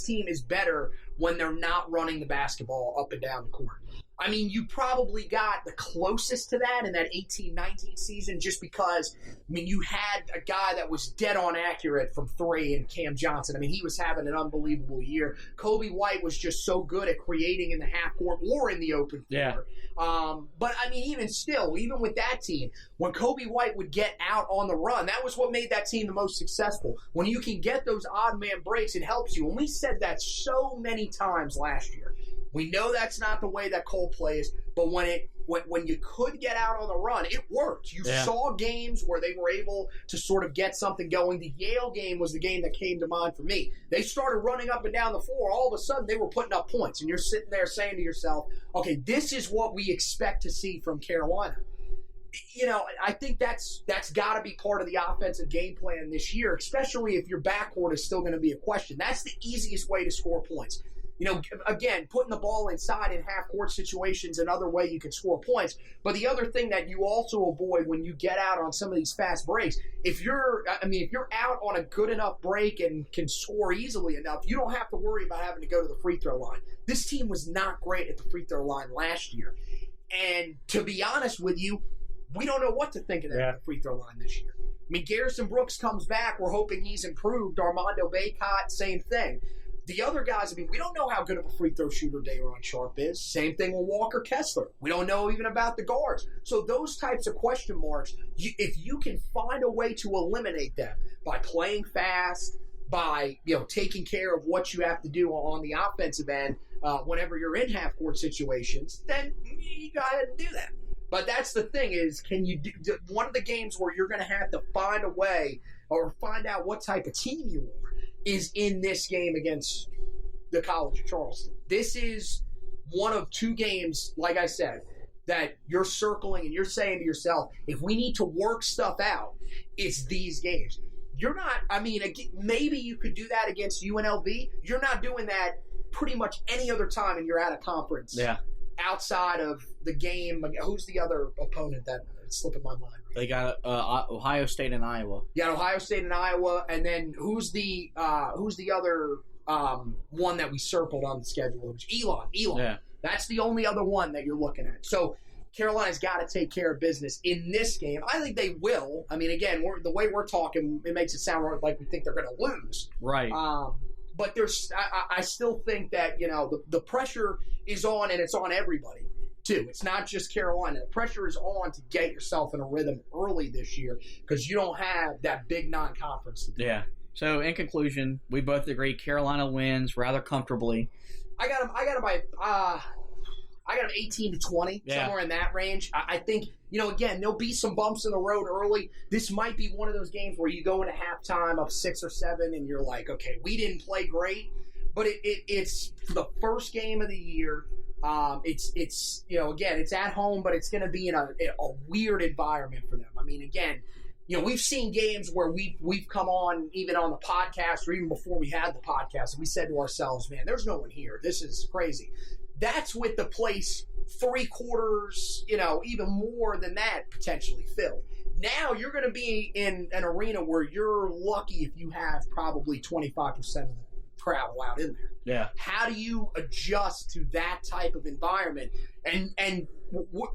team is better when they're not running the basketball up and down the court. I mean, you probably got the closest to that in that 18-19 season just because, I mean, you had a guy that was dead on accurate from three in Cam Johnson. I mean, he was having an unbelievable year. Kobe White was just so good at creating in the half court or in the open floor. Yeah. But, I mean, even still, even with that team, when Kobe White would get out on the run, that was what made that team the most successful. When you can get those odd man breaks, it helps you. And we said that so many times last year. We know that's not the way that Cole plays, but when you could get out on the run, it worked. You saw games where they were able to sort of get something going. The Yale game was the game that came to mind for me. They started running up and down the floor. All of a sudden, they were putting up points, and you're sitting there saying to yourself, okay, this is what we expect to see from Carolina. You know, I think that's got to be part of the offensive game plan this year, especially if your backcourt is still going to be a question. That's the easiest way to score points. You know, again, putting the ball inside in half-court situations, another way you can score points. But the other thing that you also avoid when you get out on some of these fast breaks, if you're out on a good enough break and can score easily enough, you don't have to worry about having to go to the free throw line. This team was not great at the free throw line last year. And to be honest with you, we don't know what to think of them at the free throw line this year. I mean, Garrison Brooks comes back. We're hoping he's improved. Armando Bacot, same thing. The other guys, I mean, we don't know how good of a free throw shooter Day'Ron Sharpe is. Same thing with Walker Kessler. We don't know even about the guards. So those types of question marks, if you can find a way to eliminate them by playing fast, by taking care of what you have to do on the offensive end whenever you're in half-court situations, then you go ahead and do that. But that's the thing is, can you do one of the games where you're going to have to find a way or find out what type of team you are is in this game against the College of Charleston. This is one of two games, like I said, that you're circling and you're saying to yourself, if we need to work stuff out, it's these games. You're not, I mean, maybe you could do that against UNLV. You're not doing that pretty much any other time and you're at a conference. Yeah. Outside of the game, who's the other opponent that it's slipping my mind? Right? They got Ohio State and Iowa. Yeah, Ohio State and Iowa, and then who's the other one that we circled on the schedule? It was Elon. Yeah. That's the only other one that you're looking at. So Carolina's got to take care of business in this game. I think they will. I mean, again, the way we're talking, it makes it sound like we think they're going to lose. Right. But I still think that, the pressure is on, and it's on everybody, too. It's not just Carolina. The pressure is on to get yourself in a rhythm early this year because you don't have that big non-conference to do. Yeah. So, in conclusion, we both agree Carolina wins rather comfortably. I got them 18-20, somewhere in that range. I think, again, there'll be some bumps in the road early. This might be one of those games where you go into halftime up 6 or 7 and you're like, okay, we didn't play great. But it's the first game of the year. It's again, it's at home, but it's going to be in a weird environment for them. I mean, again, we've seen games where we've come on, even on the podcast or even before we had the podcast, and we said to ourselves, man, there's no one here. This is crazy. That's with the place 3/4, even more than that potentially filled. Now you're going to be in an arena where you're lucky if you have probably 25% of the crowd allowed in there. Yeah. How do you adjust to that type of environment? And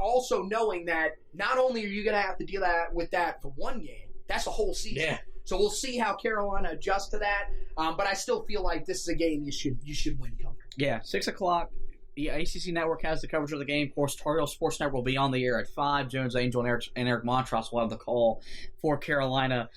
also knowing that not only are you going to have to deal with that for one game, that's a whole season. Yeah. So we'll see how Carolina adjusts to that. But I still feel like this is a game you should win comfortably. Yeah, 6 o'clock. The ACC Network has the coverage of the game. Of course, Tar Heel Sports Network will be on the air at 5. Jones Angel and Eric Montross will have the call for Carolina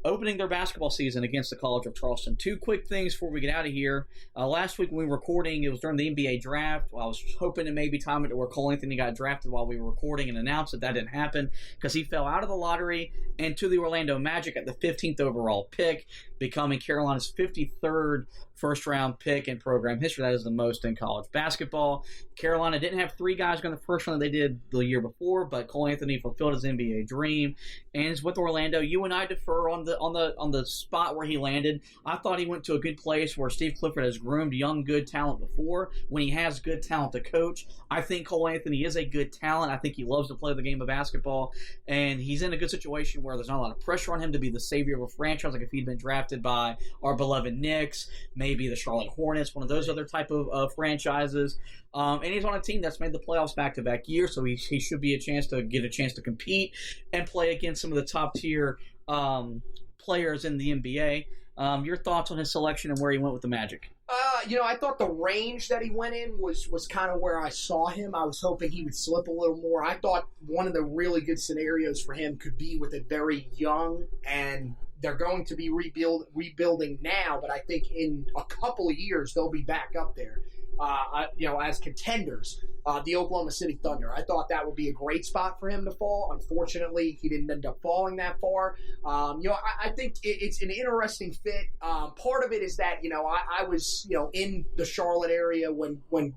opening their basketball season against the College of Charleston. Two quick things before we get out of here. Last week when we were recording, it was during the NBA draft. I was hoping to maybe time it to where Cole Anthony got drafted while we were recording and announced that didn't happen because he fell out of the lottery and to the Orlando Magic at the 15th overall pick, becoming Carolina's 53rd first-round pick in program history. That is the most in college basketball. Carolina didn't have 3 guys go in the first round they did the year before, but Cole Anthony fulfilled his NBA dream and is with Orlando. You and I defer on the spot where he landed. I thought he went to a good place where Steve Clifford has groomed young, good talent before. When he has good talent to coach, I think Cole Anthony is a good talent. I think he loves to play the game of basketball, and he's in a good situation where there's not a lot of pressure on him to be the savior of a franchise like if he'd been drafted drafted by our beloved Knicks, maybe the Charlotte Hornets, one of those other type of franchises. And he's on a team that's made the playoffs back-to-back years, so he should be get a chance to compete and play against some of the top-tier players in the NBA. Your thoughts on his selection and where he went with the Magic? I thought the range that he went in was kind of where I saw him. I was hoping he would slip a little more. I thought one of the really good scenarios for him could be with a very young, and they're going to be rebuilding now, but I think in a couple of years they'll be back up there. As contenders, the Oklahoma City Thunder. I thought that would be a great spot for him to fall. Unfortunately, he didn't end up falling that far. I think it's an interesting fit. Part of it is that, I was, in the Charlotte area when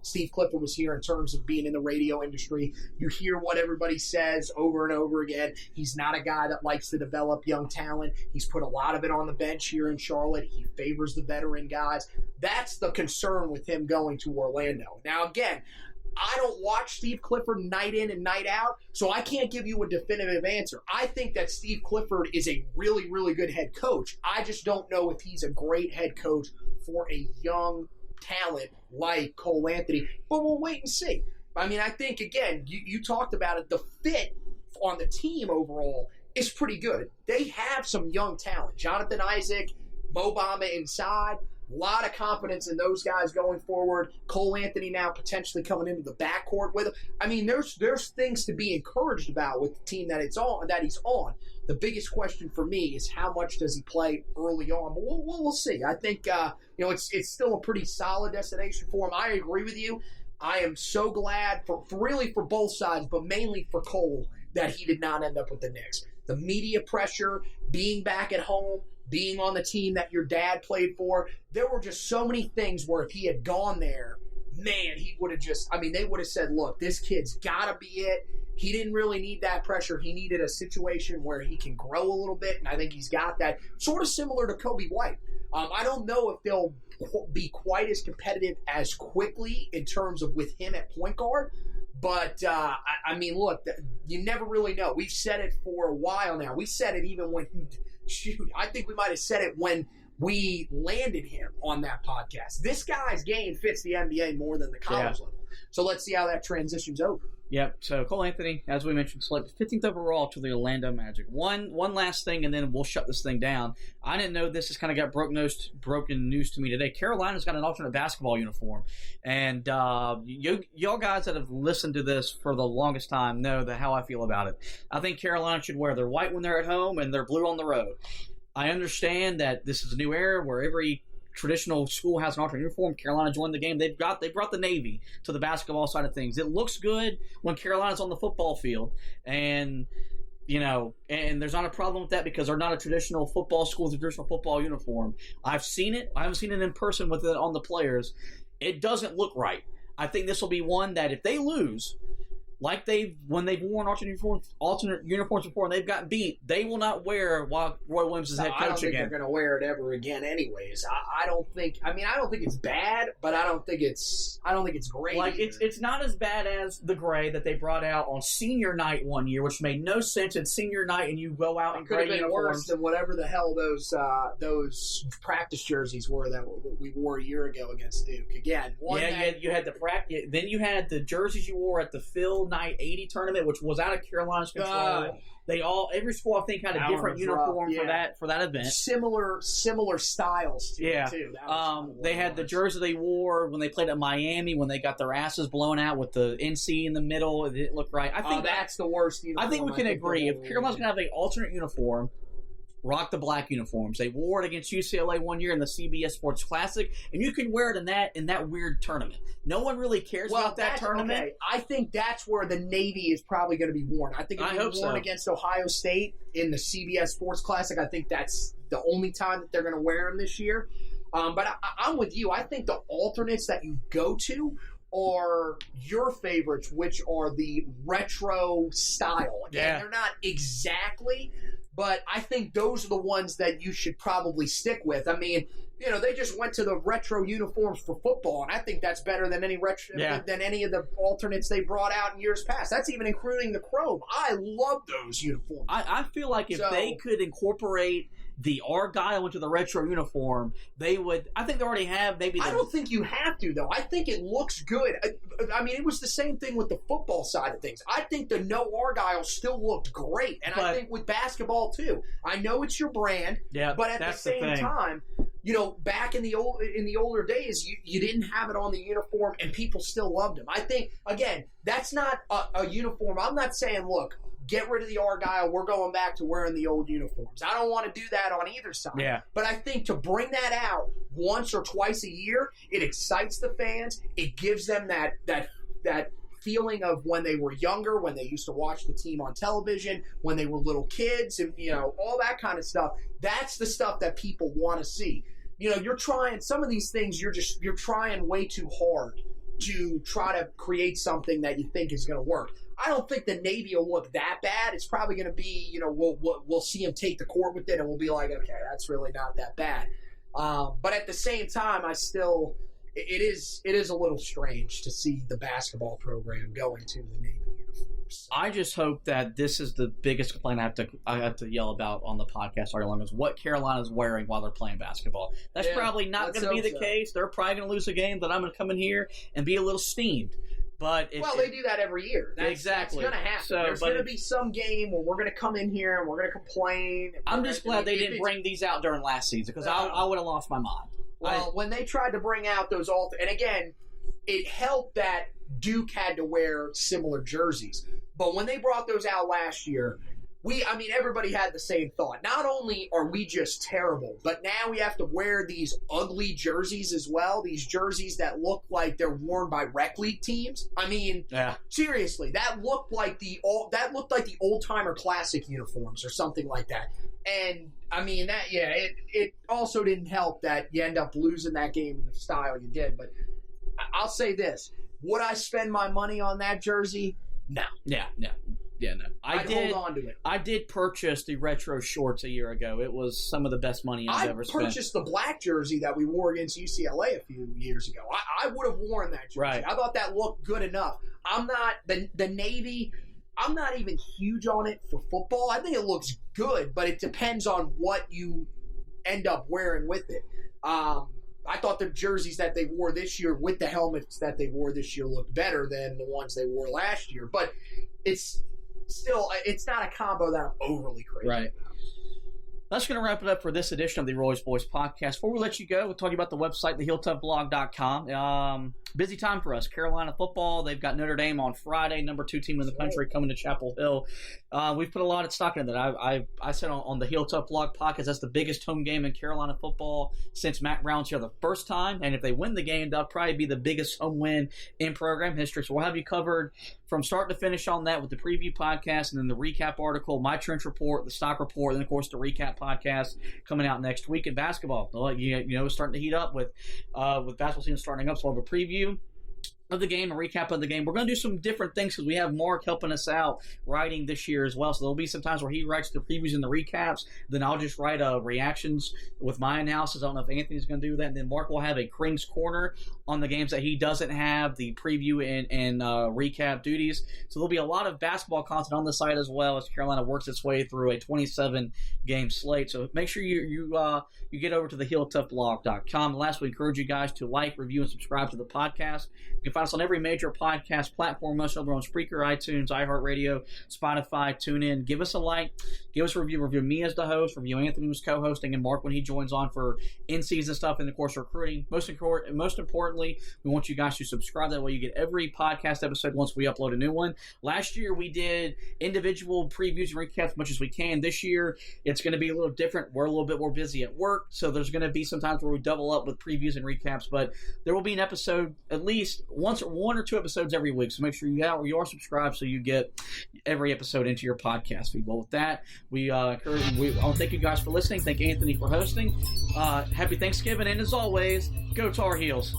Steve Clifford was here in terms of being in the radio industry. You hear what everybody says over and over again. He's not a guy that likes to develop young talent. He's put a lot of it on the bench here in Charlotte. He favors the veteran guys. That's the concern with him going to Orlando. Now, again, I don't watch Steve Clifford night in and night out, so I can't give you a definitive answer. I think that Steve Clifford is a really, really good head coach. I just don't know if he's a great head coach for a young talent like Cole Anthony, but we'll wait and see. I mean, I think, again, you talked about it, the fit on the team overall is pretty good. They have some young talent. Jonathan Isaac, Mo Bamba inside. A lot of confidence in those guys going forward. Cole Anthony now potentially coming into the backcourt with him. I mean, there's things to be encouraged about with the team that he's on. The biggest question for me is how much does he play early on? But we'll see. I think it's still a pretty solid destination for him. I agree with you. I am so glad for both sides, but mainly for Cole, that he did not end up with the Knicks. The media pressure, being back at home, being on the team that your dad played for, there were just so many things where if he had gone there, man, he would have they would have said, look, this kid's got to be it. He didn't really need that pressure. He needed a situation where he can grow a little bit, and I think he's got that. Sort of similar to Kobe White. I don't know if they'll be quite as competitive as quickly in terms of with him at point guard, but, look, you never really know. We've said it for a while now. We said it even when I think we might have said it when we landed him on that podcast. This guy's game fits the NBA more than the college level. So let's see how that transitions over. Yep. So Cole Anthony, as we mentioned, selected 15th overall to the Orlando Magic. One last thing, and then we'll shut this thing down. I didn't know this. Has kind of got broken news to me today. Carolina's got an alternate basketball uniform, and y'all guys that have listened to this for the longest time know how I feel about it. I think Carolina should wear their white when they're at home and their blue on the road. I understand that this is a new era where every traditional school has an alternate uniform. Carolina joined the game. They brought the Navy to the basketball side of things. It looks good when Carolina's on the football field, and there's not a problem with that because they're not a traditional football school with a traditional football uniform. I've seen it. I haven't seen it in person with it on the players. It doesn't look right. I think this will be one that if they lose, like when they've worn alternate uniforms before and they've gotten beat, they will not wear while Roy Williams is head coach again. I don't think they're going to wear it ever again anyways. I don't think it's bad, but I don't think it's great. Like it's not as bad as the gray that they brought out on senior night one year, which made no sense at senior night, and you go out in gray uniforms. Worse than whatever the hell those practice jerseys were that we wore a year ago against Duke. Again, you had the practice. Then you had the jerseys you wore at the Phil Night 80 tournament, which was out of Carolina's control. Every school I think had a different uniform for that event. Similar styles to it too. They had the jersey they wore when they played at Miami when they got their asses blown out with the NC in the middle. It didn't look right. I think that's the worst uniform. I think we can agree if Carolina's gonna have an alternate uniform, rock the black uniforms. They wore it against UCLA one year in the CBS Sports Classic, and you can wear it in that weird tournament. No one really cares about that tournament. Okay. I think that's where the Navy is probably going to be worn. I think it'll be worn against Ohio State in the CBS Sports Classic. I think that's the only time that they're going to wear them this year. But I'm with you. I think the alternates that you go to are your favorites, which are the retro style. Again, they're not exactly, but I think those are the ones that you should probably stick with. I mean, they just went to the retro uniforms for football, and I think that's better than any than any of the alternates they brought out in years past. That's even including the chrome. I love those uniforms. I feel like if they could incorporate the Argyle into the retro uniform, they would. I think they already have maybe. I don't think you have to, though. I think it looks good. I mean, it was the same thing with the football side of things. I think the no Argyle still looked great, and I think with basketball too. I know it's your brand, but at the same time, you know, back in the older days, you didn't have it on the uniform, and people still loved them. I think, again, that's not a uniform. I'm not saying, look, get rid of the Argyle. We're going back to wearing the old uniforms. I don't want to do that on either side. Yeah. But I think to bring that out once or twice a year, it excites the fans. It gives them that feeling of when they were younger, when they used to watch the team on television, when they were little kids, and, you know, all that kind of stuff. That's the stuff that people want to see. You know, you're trying some of these things. You're trying way too hard to try to create something that you think is going to work. I don't think the Navy will look that bad. It's probably going to be, you know, we'll see him take the court with it, and we'll be like, okay, that's really not that bad. But at the same time, it is a little strange to see the basketball program going to the Navy uniforms. I just hope that this is the biggest complaint I have to yell about on the podcast all long is what Carolina's wearing while they're playing basketball. That's probably not going to be the case. They're probably going to lose a game, but I'm going to come in here and be a little steamed. But they do that every year. That's going to happen. So, there's going to be some game where we're going to come in here and we're going to complain. I'm just glad they didn't bring these out during last season because I would have lost my mind. Well, when they tried to bring out those and again, it helped that Duke had to wear similar jerseys. But when they brought those out last year, everybody had the same thought. Not only are we just terrible, but now we have to wear these ugly jerseys as well. These jerseys that look like they're worn by rec league teams. I mean, seriously, that looked like the old timer classic uniforms or something like that. And I mean it also didn't help that you end up losing that game in the style you did. But I'll say this: would I spend my money on that jersey? No. Yeah, no. I'd hold on to it. I did purchase the retro shorts a year ago. It was some of the best money I've ever spent. I purchased the black jersey that we wore against UCLA a few years ago. I would have worn that jersey. Right. I thought that looked good enough. I'm not the Navy. I'm not even huge on it for football. I think it looks good, but it depends on what you end up wearing with it. I thought the jerseys that they wore this year with the helmets that they wore this year looked better than the ones they wore last year. But it's not a combo that I'm overly crazy about. That's going to wrap it up for this edition of the Roy's Boys podcast. Before we let you go, we'll talk about the website, thehilltopblog.com. Busy time for us. Carolina football. They've got Notre Dame on Friday, number 2 team in the country, coming to Chapel Hill. We've put a lot of stock into that. I said on the Hilltop Blog podcast, that's the biggest home game in Carolina football since Matt Brown's here the first time. And if they win the game, that'll probably be the biggest home win in program history. So we'll have you covered from start to finish on that with the preview podcast and then the recap article, my trench report, the stock report, and then, of course, the recap podcast coming out next week in basketball. It's starting to heat up with basketball season starting up, so we'll have a preview of the game, a recap of the game. We're going to do some different things because we have Mark helping us out writing this year as well. So there'll be some times where he writes the previews and the recaps. Then I'll just write reactions with my analysis. I don't know if Anthony's going to do that. And then Mark will have a Kring's Corner on the games that he doesn't have, the preview and recap duties. So there'll be a lot of basketball content on the site as well as Carolina works its way through a 27-game slate. So make sure you get over to the hilltopblog.com. Last, we encourage you guys to like, review, and subscribe to the podcast. You can find us on every major podcast platform, most of them on Spreaker, iTunes, iHeartRadio, Spotify, TuneIn. Give us a like, give us a review. Review me as the host, review Anthony who's co-hosting, and Mark when he joins on for in-season stuff and, of course, recruiting. Most importantly, we want you guys to subscribe. That way you get every podcast episode once we upload a new one. Last year, we did individual previews and recaps as much as we can. This year, it's going to be a little different. We're a little bit more busy at work, so there's going to be some times where we double up with previews and recaps, but there will be an episode at least one or two episodes every week, so make sure you are subscribed so you get every episode into your podcast feed. Well, with that, I want to thank you guys for listening. Thank Anthony for hosting. Happy Thanksgiving, and as always, go Tar Heels.